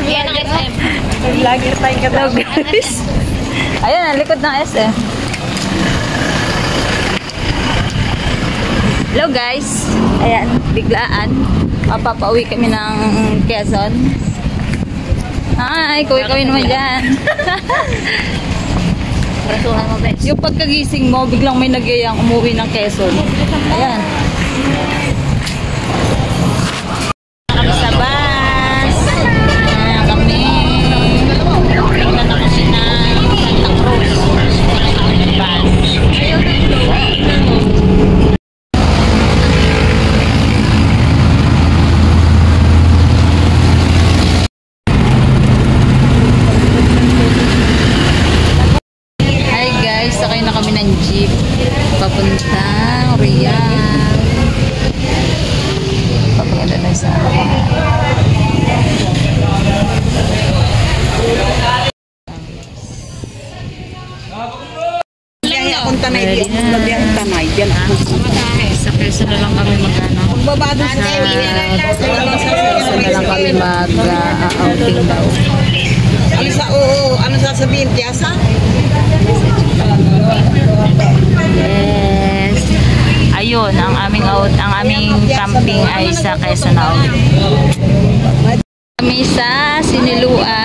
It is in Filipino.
Yan ang SM. Vlogger tayo ka daw, guys. Ayan, ang likod ng SM. Hello guys. Ayan, biglaan. Papapauwi kami ng Quezon. Hi, kawin-kawin naman dyan. Rasuhan mo, bes. Yung pagkagising mo, biglang may nagyayang umuwi ng Quezon. Ayan. Kami sa bus. Ayan kami. Tingnan na kasi na Santa Cruz. Hi guys, sakay na kami ng jeep. Papuntang Riyadh. Papaganda na sa Kaya akong tanay diyan. Magbiyang tanay diyan. sa Quezon na lang kami mag-ano. Magbabado sa Quezon na lang kami mag-outing daw. ano sa oo, ano sasabihin Tiasa? Yes. Ayun, ang aming camping ay sa Quezon na. Kami sa Siniluan.